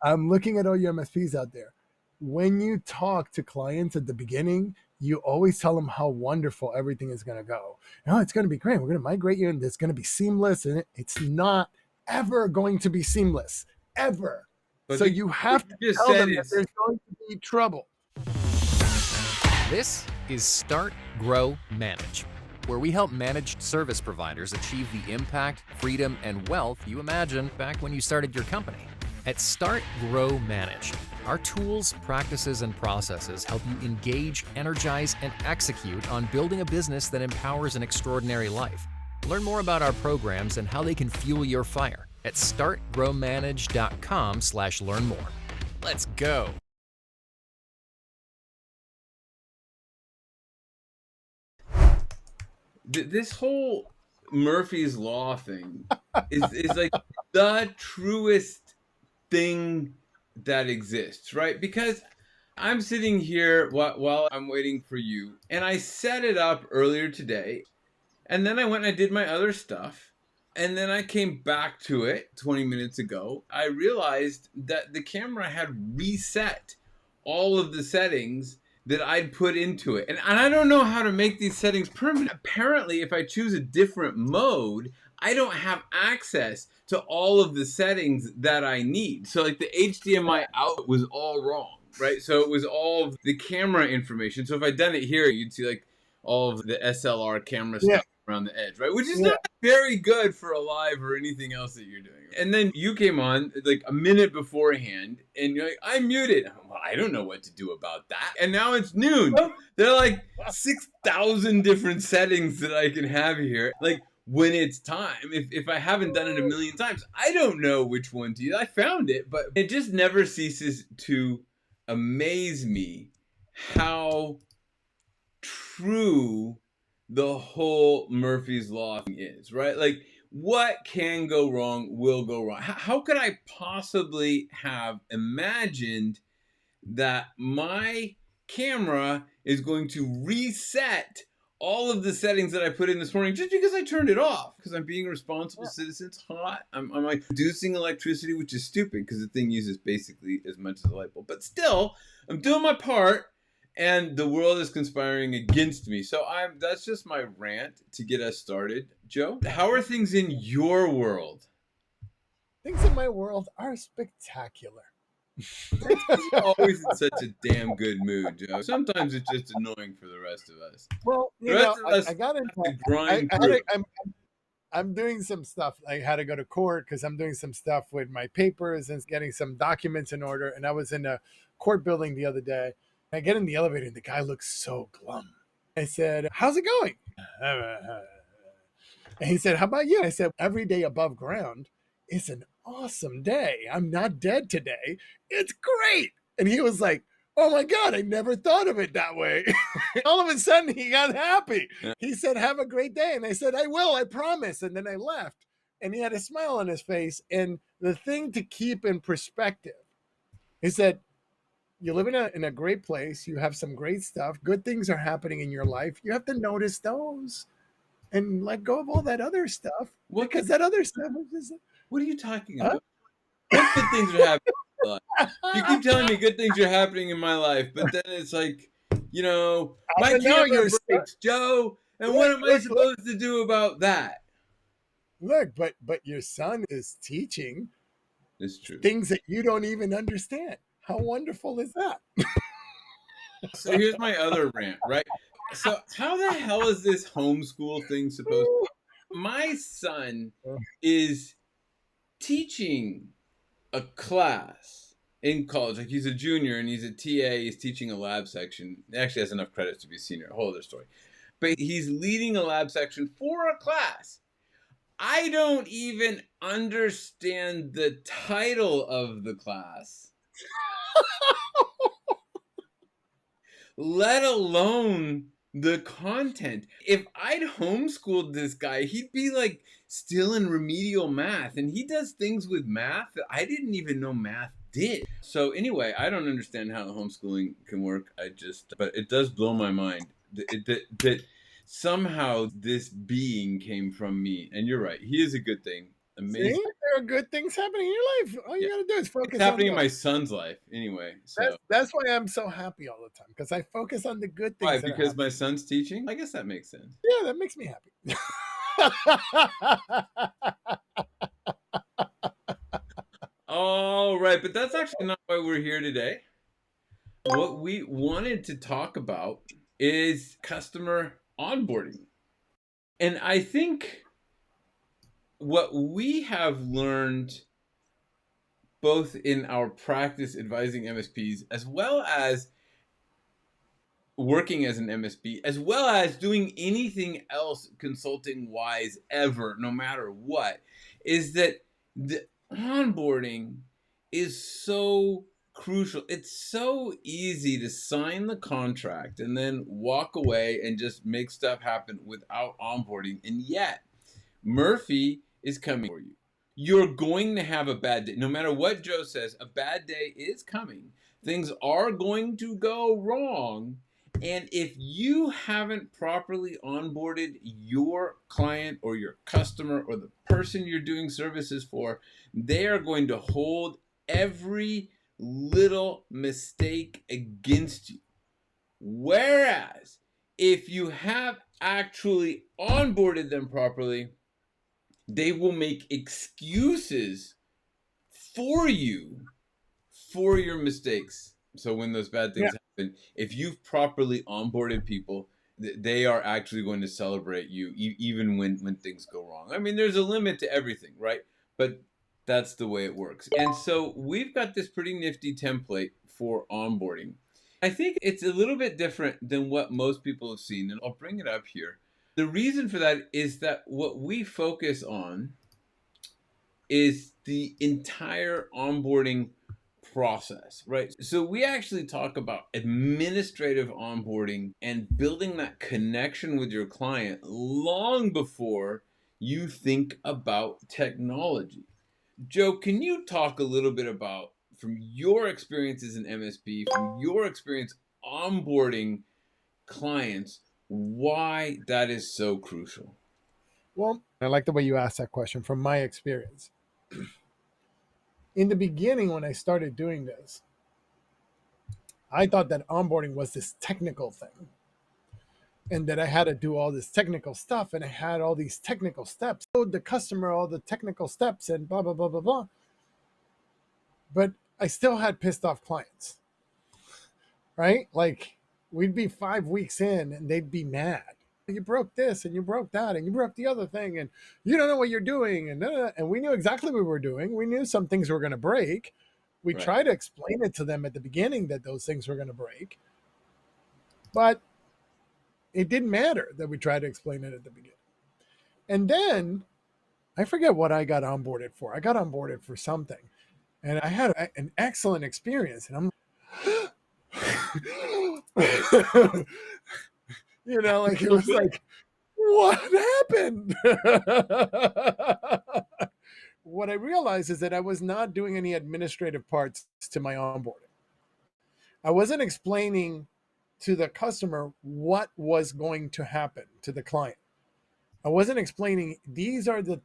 I'm looking at all your MSPs out there. When you talk to clients at the beginning, you always tell them how wonderful everything is going to go. No, it's going to be great. We're going to migrate you, and it's going to be seamless. And it's not ever going to be seamless, ever. But So you have to just tell said them that there's going to be trouble. This is Start, Grow, Manage, where we help managed service providers achieve the impact, freedom, and wealth you imagined back when you started your company. At Start, Grow, Manage, our tools, practices, and processes help you engage, energize, and execute on building a business that empowers an extraordinary life. Learn more about our programs and how they can fuel your fire at startgrowmanage.com/learn more. Let's go. This whole Murphy's Law thing is like the truest thing that exists, right? Because I'm sitting here while I'm waiting for you, and I set it up earlier today, and then I went and I did my other stuff, and then I came back to it 20 minutes ago. I realized that the camera had reset all of the settings that I'd put into it. And I don't know how to make these settings permanent. Apparently, if I choose a different mode, I don't have access to all of the settings that I need. So like the HDMI out was all wrong, right? So it was all of the camera information. So if I'd done it here, you'd see like all of the SLR camera stuff around the edge, right? Which is not very good for a live or anything else that you're doing. And then you came on like a minute beforehand and you're like, I'm muted. Well, I don't know what to do about that. And now it's noon. There are like 6,000 different settings that I can have here. Like when it's time, if I haven't done it a million times, I don't know which one to use. I found it, but it just never ceases to amaze me how true the whole Murphy's Law thing is, right? Like, what can go wrong will go wrong. How could I possibly have imagined that my camera is going to reset all of the settings that I put in this morning just because I turned it off? Because I'm being a responsible citizen. It's hot. I'm like reducing electricity, which is stupid because the thing uses basically as much as a light bulb. But still, I'm doing my part. And the world is conspiring against me. So that's just my rant to get us started. Joe, how are things in your world? Things in my world are spectacular. You're always in such a damn good mood, Joe. Sometimes it's just annoying for the rest of us. Well, The rest of us I got into grind through. I'm doing some stuff. I had to go to court because I'm doing some stuff with my papers and getting some documents in order. And I was in a court building the other day. I get in the elevator and the guy looks so glum. I said, how's it going? And he said, how about you? I said, every day above ground is an awesome day. I'm not dead today. It's great. And he was like, oh my God, I never thought of it that way. All of a sudden he got happy. He said, have a great day. And I said, I will, I promise. And then I left. And he had a smile on his face. And the thing to keep in perspective is that you live in a great place. You have some great stuff. Good things are happening in your life. You have to notice those and let go of all that other stuff. Because that other stuff is just... What are you talking about? What good things are happening in my life? You keep telling me good things are happening in my life, but then it's like, you know, my camera breaks, Joe, and what am I supposed to do about that? Look, but your son is teaching things that you don't even understand. How wonderful is that? So here's my other rant, right? So how the hell is this homeschool thing supposed to be? My son is teaching a class in college. Like he's a junior and he's a TA. He's teaching a lab section. He actually has enough credits to be a senior. A whole other story. But he's leading a lab section for a class. I don't even understand the title of the class. Let alone the content. If I'd homeschooled this guy, he'd be like still in remedial math, and he does things with math that I didn't even know math did. So anyway, I don't understand how homeschooling can work. But it does blow my mind that somehow this being came from me. And you're right, he is a good thing. amazing. See, there are good things happening in your life. All you Yeah. got to do is focus It's happening in on my those. son's life anyway. So That's why I'm so happy all the time, because I focus on the good why? things that are Because my happening. son's teaching? I guess that makes sense. Yeah, that makes me happy. All right, but that's actually not why we're here today. What we wanted to talk about is customer onboarding. And I think what we have learned both in our practice advising MSPs as well as working as an MSP, as well as doing anything else consulting wise ever, no matter what, is that the onboarding is so crucial. It's so easy to sign the contract and then walk away and just make stuff happen without onboarding. And yet, Murphy is coming for you. You're going to have a bad day. No matter what Joe says, a bad day is coming. Things are going to go wrong. And if you haven't properly onboarded your client or your customer or the person you're doing services for, they are going to hold every little mistake against you. Whereas, if you have actually onboarded them properly, they will make excuses for you for your mistakes. So when those bad things happen, if you've properly onboarded people, they are actually going to celebrate you even when things go wrong. I mean, there's a limit to everything, right? But that's the way it works. And so we've got this pretty nifty template for onboarding. I think it's a little bit different than what most people have seen, and I'll bring it up here. The reason for that is that what we focus on is the entire onboarding process, right? So we actually talk about administrative onboarding and building that connection with your client long before you think about technology. Joe, can you talk a little bit about, from your experience as an MSP, from your experience onboarding clients, why that is so crucial? Well, I like the way you asked that question from my experience. In the beginning, when I started doing this, I thought that onboarding was this technical thing and that I had to do all this technical stuff and I had all these technical steps, showed the customer all the technical steps and blah, blah, blah, blah, blah. But I still had pissed off clients, right? Like we'd be 5 weeks in and they'd be mad. You broke this and you broke that and you broke the other thing and you don't know what you're doing. And we knew exactly what we were doing. We knew some things were going to break. We Right. tried to explain it to them at the beginning that those things were going to break. But it didn't matter that we tried to explain it at the beginning. And then I forget what I got onboarded for. I got onboarded for something. And I had an excellent experience. And I'm like it was like, what happened? What I realized is that I was not doing any administrative parts to my onboarding. I wasn't explaining to the customer what was going to happen to the client. I wasn't explaining these are the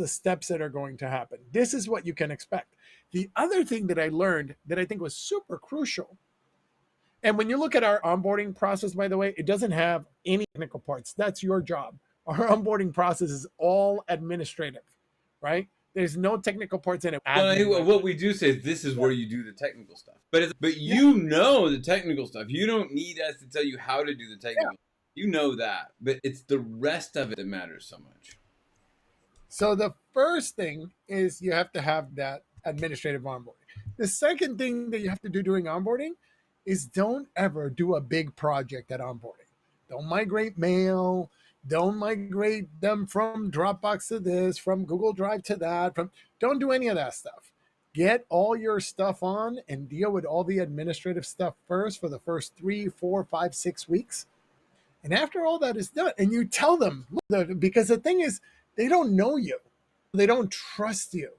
steps that are going to happen. This is what you can expect. The other thing that I learned that I think was super crucial, and when you look at our onboarding process, by the way, it doesn't have any technical parts. That's your job. Our onboarding process is all administrative, right? There's no technical parts in it. Well, what we do say is this is where you do the technical stuff. But you know the technical stuff. You don't need us to tell you how to do the technical. You know that. But it's the rest of it that matters so much. So the first thing is you have to have that administrative onboarding. The second thing that you have to do during onboarding is don't ever do a big project at onboarding. Don't migrate mail. Don't migrate them from Dropbox to this, from Google Drive to that. Don't do any of that stuff. Get all your stuff on and deal with all the administrative stuff first for the first 3, 4, 5, 6 weeks. And after all that is done, and you tell them, because the thing is, they don't know you. They don't trust you.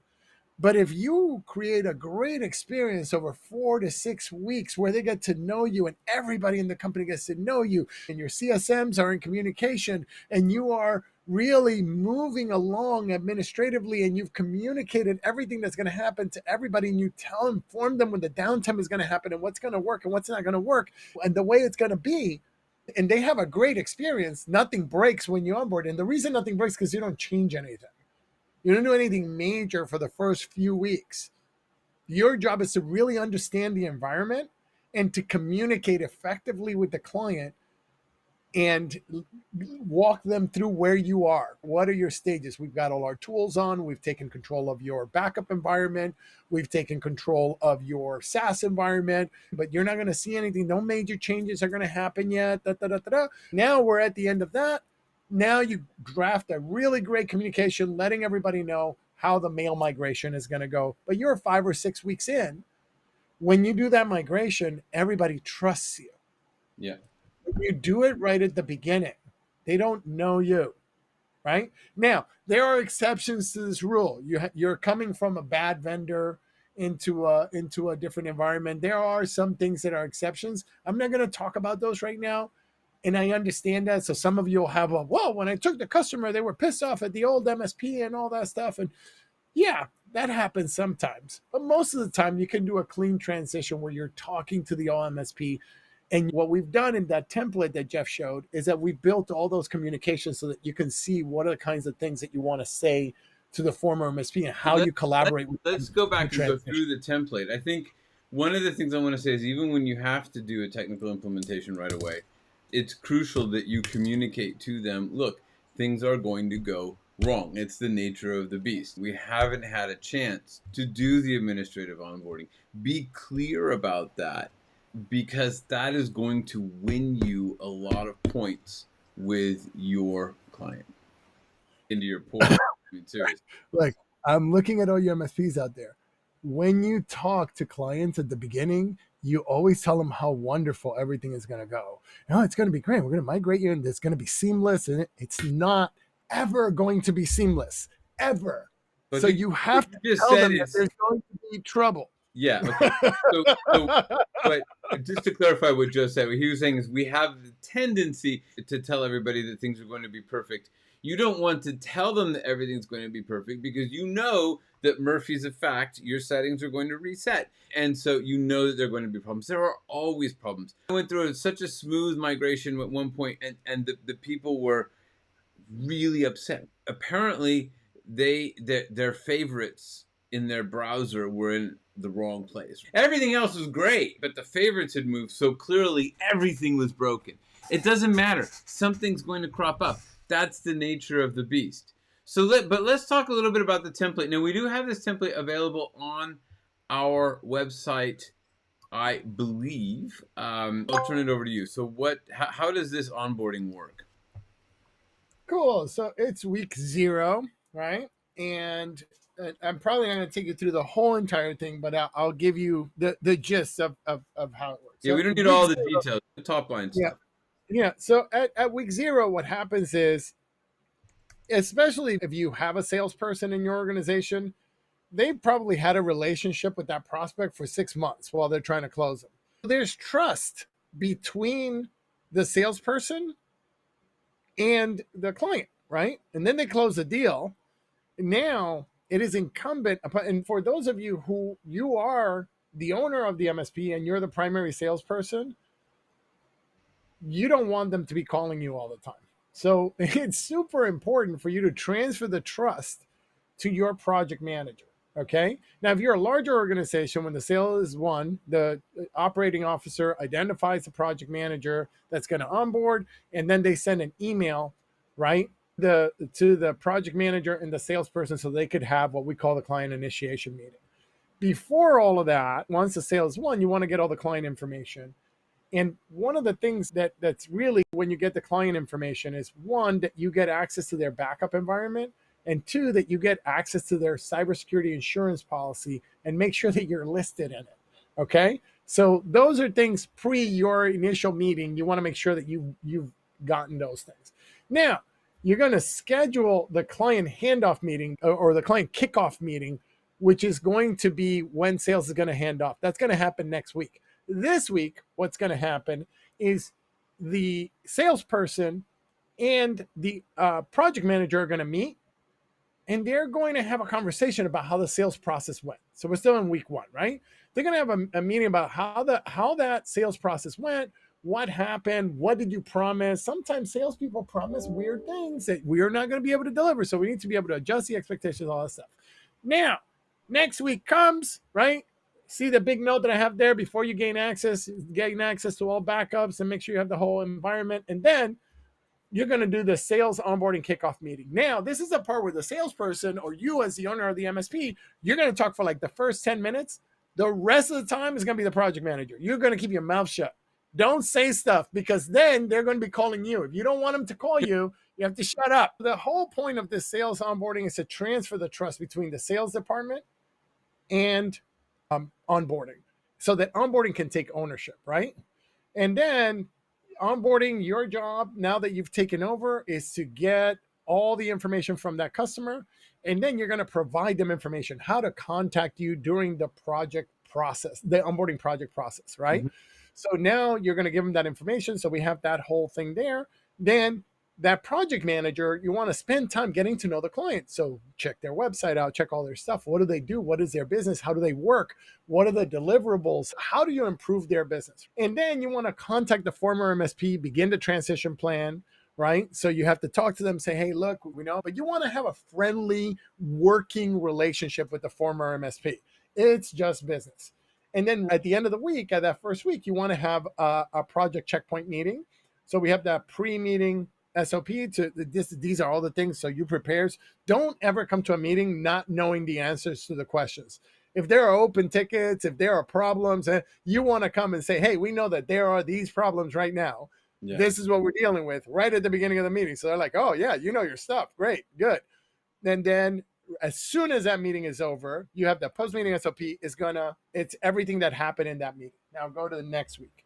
But if you create a great experience over 4 to 6 weeks where they get to know you and everybody in the company gets to know you and your CSMs are in communication and you are really moving along administratively and you've communicated everything that's going to happen to everybody and you inform them when the downtime is going to happen and what's going to work and what's not going to work and the way it's going to be, and they have a great experience, nothing breaks when you onboard. And the reason nothing breaks is because you don't change anything. You don't do anything major for the first few weeks. Your job is to really understand the environment and to communicate effectively with the client and walk them through where you are. What are your stages? We've got all our tools on. We've taken control of your backup environment. We've taken control of your SaaS environment, but you're not going to see anything. No major changes are going to happen yet. Now we're at the end of that. Now you draft a really great communication, letting everybody know how the mail migration is going to go. But you're 5 or 6 weeks in. When you do that migration, everybody trusts you. Yeah. You do it right at the beginning. They don't know you, right? Now, there are exceptions to this rule. You're coming from a bad vendor into a different environment. There are some things that are exceptions. I'm not going to talk about those right now. And I understand that. So some of you will have when I took the customer, they were pissed off at the old MSP and all that stuff. And yeah, that happens sometimes. But most of the time, you can do a clean transition where you're talking to the old MSP. And what we've done in that template that Jeff showed is that we've built all those communications so that you can see what are the kinds of things that you want to say to the former MSP and how you collaborate with them. Let's go back and go through the template. I think one of the things I want to say is even when you have to do a technical implementation right away, it's crucial that you communicate to them, look, things are going to go wrong. It's the nature of the beast. We haven't had a chance to do the administrative onboarding. Be clear about that, because that is going to win you a lot of points with your client. Into your pool. I mean, seriously. Like, I'm looking at all your MSPs out there. When you talk to clients at the beginning, you always tell them how wonderful everything is going to go. No, it's going to be great. We're going to migrate you and it's going to be seamless. And it's not ever going to be seamless, ever. But so you have to tell them that there's going to be trouble. Yeah. Okay. But just to clarify what Joe said, what he was saying is we have the tendency to tell everybody that things are going to be perfect. You don't want to tell them that everything's going to be perfect because you know that Murphy's a fact. Your settings are going to reset. And so you know that there are going to be problems. There are always problems. I went through such a smooth migration at one point, and the people were really upset. Apparently, their favorites in their browser were in the wrong place. Everything else was great, but the favorites had moved, so clearly everything was broken. It doesn't matter. Something's going to crop up. That's the nature of the beast. But let's talk a little bit about the template. Now, we do have this template available on our website, I believe. I'll turn it over to you. So how does this onboarding work? Cool. So it's week 0, right? And I'm probably not going to take you through the whole entire thing, but I'll give you the gist of how it works. Yeah, we don't need all the details, the top line stuff. Yeah. So at week 0, what happens is, especially if you have a salesperson in your organization, they've probably had a relationship with that prospect for 6 months while they're trying to close them. There's trust between the salesperson and the client, right? And then they close the deal. Now it is incumbent upon, and for those of you who you are the owner of the MSP and you're the primary salesperson, you don't want them to be calling you all the time. So it's super important for you to transfer the trust to your project manager. Okay. Now, if you're a larger organization, when the sale is won, the operating officer identifies the project manager that's going to onboard, and then they send an email, right, to the project manager and the salesperson so they could have what we call the client initiation meeting. Before all of that, once the sale is won, you want to get all the client information. And one of the things that's really when you get the client information is, 1, that you get access to their backup environment, and 2, that you get access to their cybersecurity insurance policy and make sure that you're listed in it. Okay. So those are things pre your initial meeting. You want to make sure that you've gotten those things. Now, you're going to schedule the client handoff meeting or the client kickoff meeting which is going to be when sales is going to hand off. That's going to happen next week. This week, what's going to happen is the salesperson and the project manager are going to meet, and they're going to have a conversation about how the sales process went. So we're still in week 1, right? They're going to have a meeting about how that sales process went, what happened, what did you promise. Sometimes salespeople promise weird things that we're not going to be able to deliver, so we need to be able to adjust the expectations, all that stuff. Now, next week comes, right? See the big note that I have there: before you gain access to all backups and make sure you have the whole environment. And then you're going to do the sales onboarding kickoff meeting. Now, this is the part where the salesperson, or you as the owner of the MSP, you're going to talk for like the first 10 minutes. The rest of the time is going to be the project manager. You're going to keep your mouth shut. Don't say stuff, because then they're going to be calling you. If you don't want them to call you, you have to shut up. The whole point of this sales onboarding is to transfer the trust between the sales department and onboarding, so that onboarding can take ownership, right? And then onboarding, your job now that you've taken over is to get all the information from that customer, and then you're going to provide them information how to contact you during the project process, the onboarding project process, right? Mm-hmm. So now you're going to give them that information, so we have that whole thing there. Then that project manager, you want to spend time getting to know the client. So check their website out, check all their stuff. What do they do? What is their business? How do they work? What are the deliverables? How do you improve their business? And then you want to contact the former MSP, begin the transition plan, right? So you have to talk to them, say, hey, look, we know, but you want to have a friendly working relationship with the former MSP. It's just business. And then at the end of the week, at that first week, you want to have a project checkpoint meeting. So we have that pre-meeting SOP to these are all the things. So you prepares. Don't ever come to a meeting not knowing the answers to the questions. If there are open tickets, if there are problems, you want to come and say, hey, we know that there are these problems right now. Yeah. This is what we're dealing with right at the beginning of the meeting. So they're like, oh yeah, you know your stuff. Great, good. And then as soon as that meeting is over, you have the post-meeting SOP it's everything that happened in that meeting. Now go to the next week.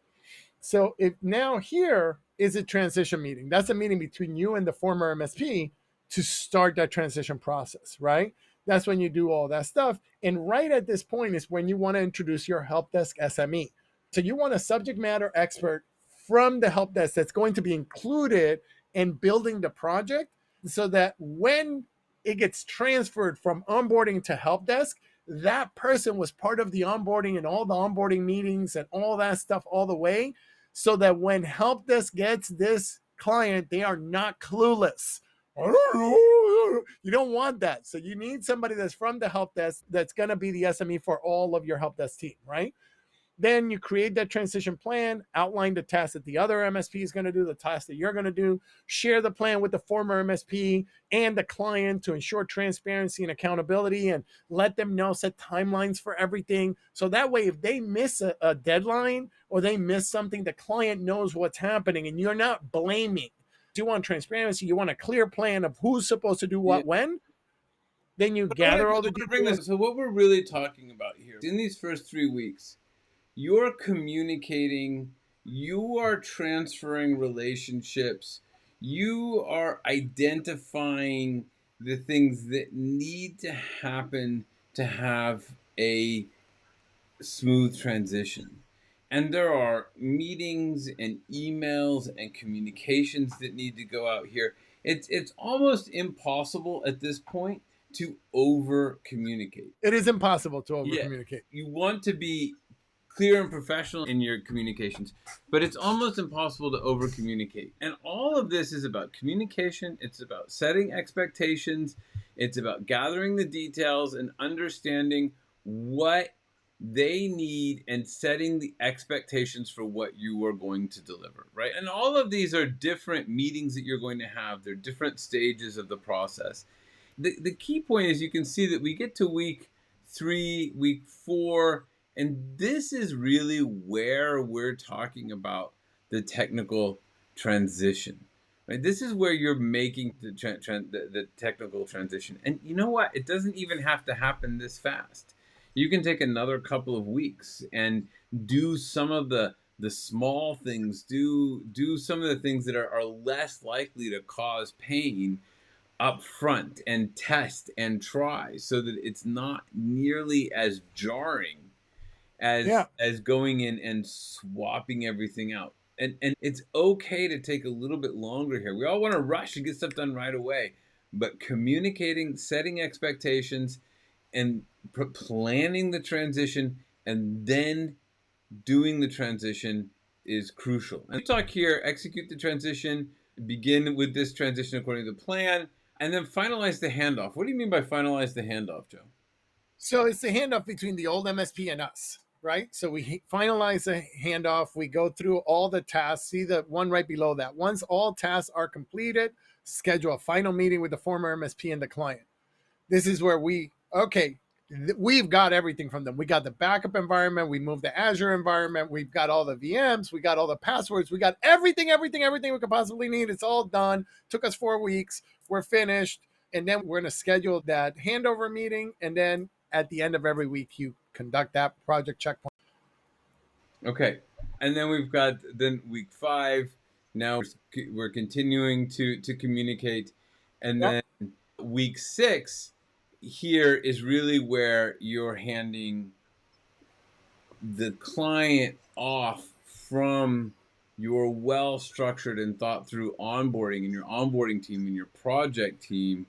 So if now here is a transition meeting. That's a meeting between you and the former MSP to start that transition process, right? That's when you do all that stuff. And right at this point is when you want to introduce your help desk SME. So you want a subject matter expert from the help desk that's going to be included in building the project, so that when it gets transferred from onboarding to help desk, that person was part of the onboarding and all the onboarding meetings and all that stuff all the way, so that when help desk gets this client, they are not clueless. You don't want that. So you need somebody that's from the help desk that's going to be the SME for all of your help desk team, right? Then you create that transition plan, outline the tasks that the other MSP is going to do, the tasks that you're going to do, share the plan with the former MSP and the client to ensure transparency and accountability, and let them know, set timelines for everything. So that way, if they miss a deadline or they miss something, the client knows what's happening and you're not blaming. You want transparency, you want a clear plan of who's supposed to do what when. Then you gather all the details. So what we're really talking about here, in these first 3 weeks, you're communicating, you are transferring relationships, you are identifying the things that need to happen to have a smooth transition. And there are meetings and emails and communications that need to go out here. It's almost impossible at this point to over communicate. It is impossible to over communicate. You want to be clear and professional in your communications, but it's almost impossible to over communicate. And all of this is about communication. It's about setting expectations. It's about gathering the details and understanding what they need and setting the expectations for what you are going to deliver, right? And all of these are different meetings that you're going to have. They're different stages of the process. The key point is you can see that we get to week 3, week 4, and this is really where we're talking about the technical transition, right? This is where you're making the technical transition. And you know what? It doesn't even have to happen this fast. You can take another couple of weeks and do some of the small things, do some of the things that are less likely to cause pain up front and test and try so that it's not nearly as jarring Yeah. as going in and swapping everything out. And it's okay to take a little bit longer here. We all want to rush and get stuff done right away, but communicating, setting expectations, and planning the transition, and then doing the transition is crucial. And we talk here: execute the transition, begin with this transition according to the plan, and then finalize the handoff. What do you mean by finalize the handoff, Joe? So it's the handoff between the old MSP and us, right? So we finalize the handoff. We go through all the tasks. See the one right below that. Once all tasks are completed, schedule a final meeting with the former MSP and the client. This is where we've got everything from them. We got the backup environment. We moved the Azure environment. We've got all the VMs. We got all the passwords. We got everything we could possibly need. It's all done. Took us 4 weeks. We're finished. And then we're going to schedule that handover meeting. And then at the end of every week, you conduct that project checkpoint. Okay. And then we've got then week 5. Now we're continuing to communicate. And then week 6 here is really where you're handing the client off from your well-structured and thought-through onboarding and your onboarding team and your project team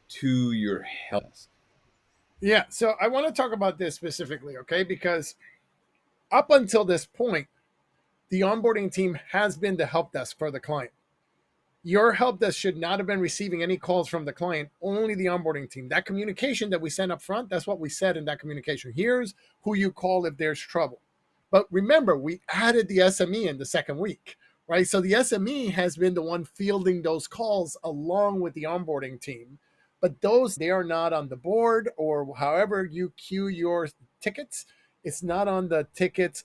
to your help desk. Yeah. So I want to talk about this specifically, okay? Because up until this point, the onboarding team has been the help desk for the client. Your help desk should not have been receiving any calls from the client, only the onboarding team. That communication that we sent up front, that's what we said in that communication. Here's who you call if there's trouble. But remember, we added the SME in the second week, right? So the SME has been the one fielding those calls along with the onboarding team. But they are not on the board, or however you queue your tickets. It's not on the tickets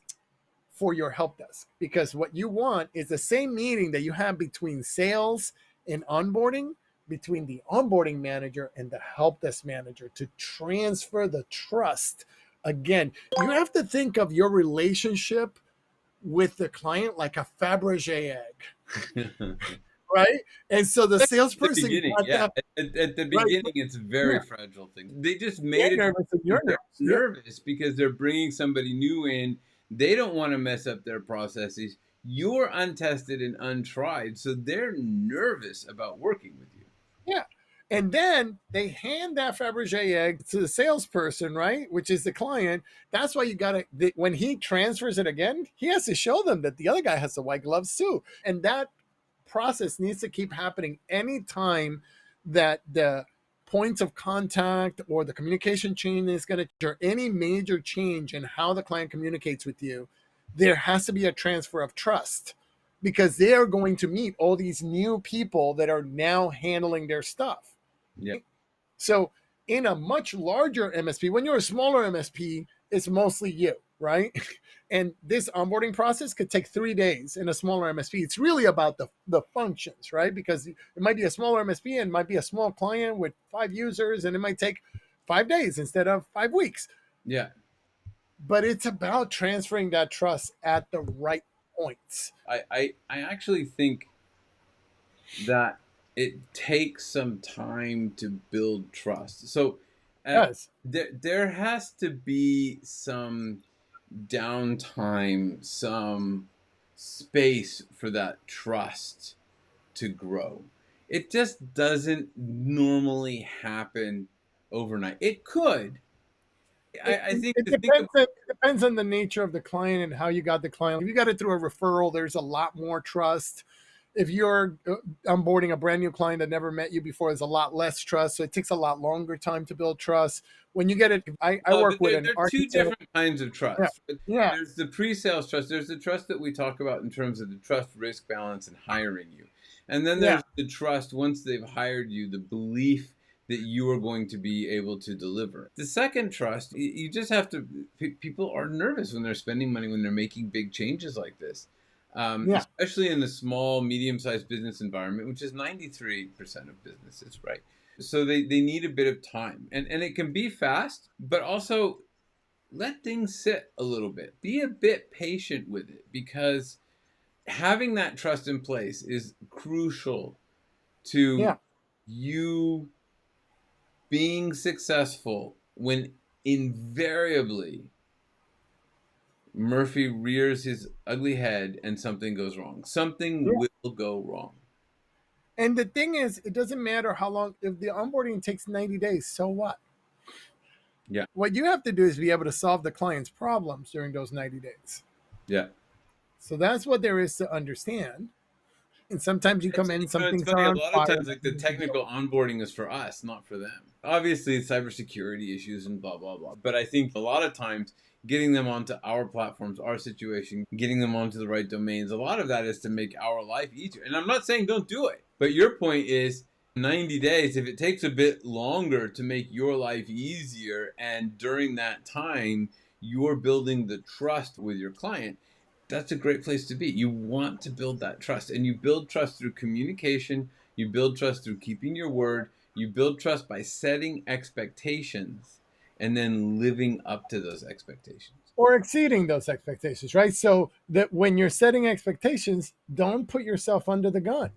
for your help desk, because what you want is the same meeting that you have between sales and onboarding, between the onboarding manager and the help desk manager, to transfer the trust. Again, you have to think of your relationship with the client like a Fabergé egg, right? And so the salesperson, at the beginning, it's a very fragile thing. They just made it nervous, and you're nervous because they're bringing somebody new in. They don't want to mess up their processes. You're untested and untried, so they're nervous about working with you. Yeah. And then they hand that Fabergé egg to the salesperson, right? Which is the client. That's why you got to, when he transfers it again, he has to show them that the other guy has the white gloves too. And that process needs to keep happening anytime that the points of contact or the communication chain is going to, or any major change in how the client communicates with you, there has to be a transfer of trust, because they are going to meet all these new people that are now handling their stuff. Yeah. So in a much larger MSP, when you're a smaller MSP, it's mostly you, right? And this onboarding process could take 3 days in a smaller MSP. It's really about the functions, right? Because it might be a smaller MSP and might be a small client with 5 users, and it might take 5 days instead of 5 weeks. Yeah. But it's about transferring that trust at the right points. I actually think that it takes some time to build trust. So Yes. there has to be some downtime, some space for that trust to grow. It just doesn't normally happen overnight. It could. I think it depends on the nature of the client and how you got the client. If you got it through a referral, there's a lot more trust. If you're onboarding a brand new client that never met you before, there's a lot less trust. So it takes a lot longer time to build trust. When you get it, I work with an architect. There are 2 different kinds of trust. Yeah. There's the pre-sales trust. There's the trust that we talk about in terms of the trust risk balance and hiring you. And then there's the trust once they've hired you, the belief that you are going to be able to deliver. The second trust, you just have to, people are nervous when they're spending money, when they're making big changes like this. Especially in the small, medium-sized business environment, which is 93% of businesses, right? So they need a bit of time. And it can be fast, but also let things sit a little bit. Be a bit patient with it, because having that trust in place is crucial to you being successful when invariably Murphy rears his ugly head and something goes wrong. Something Yeah. will go wrong. And the thing is, it doesn't matter how long, if the onboarding takes 90 days, so what? Yeah. What you have to do is be able to solve the client's problems during those 90 days. Yeah. So that's what there is to understand. And sometimes you come in, some It's things funny. are A on lot of fire. times, like the technical onboarding is for us, not for them. Obviously, it's cybersecurity issues and blah blah blah. But I think a lot of times, getting them onto our platforms, our situation, getting them onto the right domains, a lot of that is to make our life easier. And I'm not saying don't do it, but your point is 90 days. If it takes a bit longer to make your life easier, and during that time you're building the trust with your client, that's a great place to be. You want to build that trust, and you build trust through communication. You build trust through keeping your word. You build trust by setting expectations and then living up to those expectations. Or exceeding those expectations, right? So that when you're setting expectations, don't put yourself under the gun.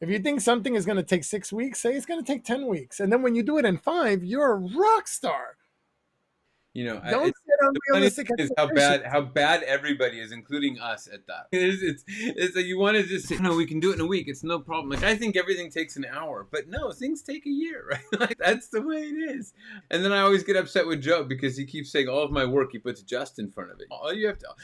If you think something is going to take 6 weeks, say it's going to take 10 weeks. And then when you do it in 5, you're a rock star. You know, Don't set the funny unrealistic thing is expectations. how bad everybody is, including us, at that. It's like you want to just say, no, we can do it in a week. It's no problem. Like, I think everything takes an hour, but no, things take a year, right? Like, that's the way it is. And then I always get upset with Joe because he keeps saying all of my work, he puts just in front of it.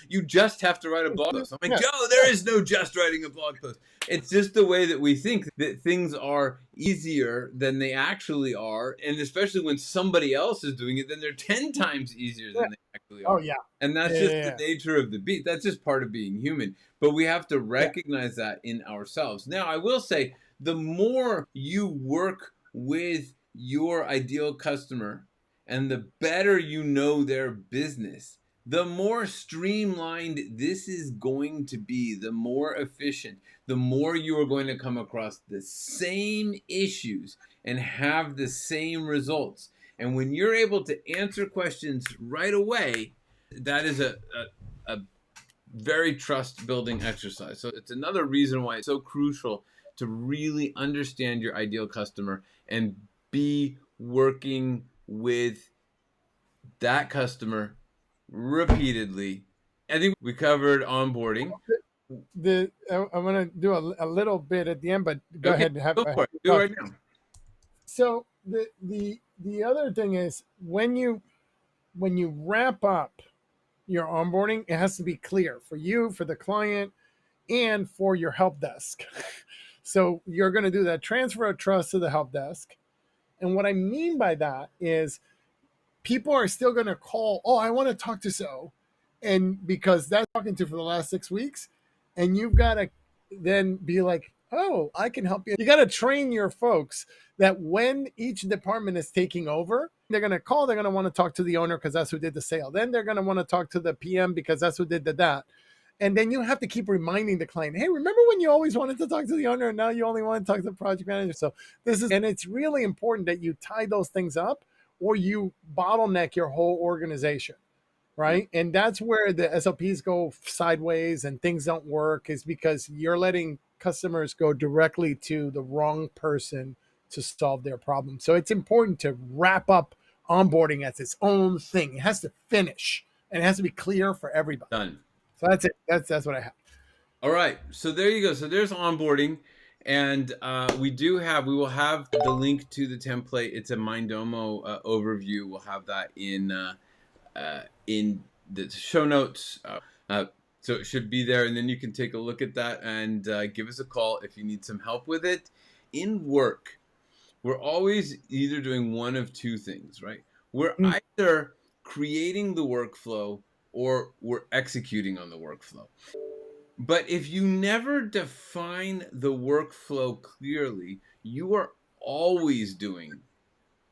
You just have to write a blog post. I'm like, Yeah. Joe, there is no just writing a blog post. It's just the way that we think that things are easier than they actually are. And especially when somebody else is doing it, then they're 10 times easier than they actually Oh, are. yeah. And that's just the nature of the beast. That's just part of being human. But we have to recognize that in ourselves. Now, I will say, the more you work with your ideal customer and the better you know their business, the more streamlined this is going to be, the more efficient, the more you are going to come across the same issues and have the same results. And when you're able to answer questions right away, that is a very trust building exercise. So it's another reason why it's so crucial to really understand your ideal customer and be working with that customer repeatedly. I think we covered onboarding. I want to do a little bit at the end, but go Okay, ahead. go for it. Do it right now. So the other thing is when you wrap up your onboarding, it has to be clear for you, for the client, and for your help desk. So you're going to do that transfer of trust to the help desk. And what I mean by that is people are still going to call, oh, I want to talk to so. And because that's talking to for the last 6 weeks, and you've got to then be like, oh, I can help you. You got to train your folks that when each department is taking over, they're going to call, they're going to want to talk to the owner because that's who did the sale. Then they're going to want to talk to the PM because that's who did that. And then you have to keep reminding the client, hey, remember when you always wanted to talk to the owner and now you only want to talk to the project manager? So and it's really important that you tie those things up or you bottleneck your whole organization, right? And that's where the SOPs go sideways and things don't work, is because you're letting customers go directly to the wrong person to solve their problem. So it's important to wrap up onboarding as its own thing. It has to finish and it has to be clear for everybody. Done. So that's it. That's what I have. All right. So there you go. So there's onboarding. And we will have the link to the template. It's a Mindomo overview. We'll have that in the show notes. So it should be there. And then you can take a look at that and give us a call if you need some help with it. In work, we're always either doing one of two things, right? We're either creating the workflow or we're executing on the workflow. But if you never define the workflow clearly, you are always doing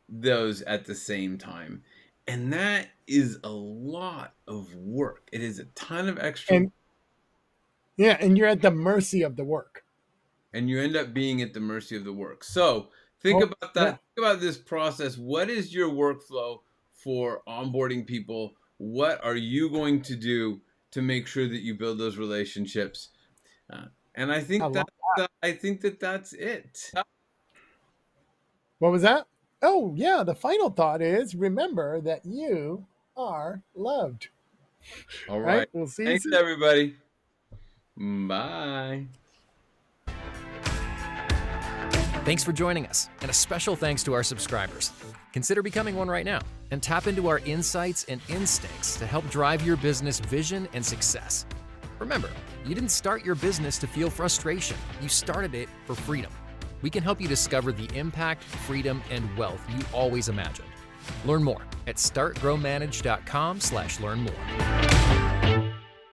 those at the same time. And that is a lot of work. It is a ton of extra work. And you're at the mercy of the work. And you end up being at the mercy of the work. So think about that. Yeah. Think about this process. What is your workflow for onboarding people? What are you going to do to make sure that you build those relationships? And I think that's it. What was that? Oh, yeah. The final thought is remember that you are loved. All Right? right. We'll see you Thanks, soon. everybody. Bye. Thanks for joining us, and a special thanks to our subscribers. Consider becoming one right now and tap into our insights and instincts to help drive your business vision and success. Remember, you didn't start your business to feel frustration. You started it for freedom. We can help you discover the impact, freedom, and wealth you always imagined. Learn more at startgrowmanage.com/learn more.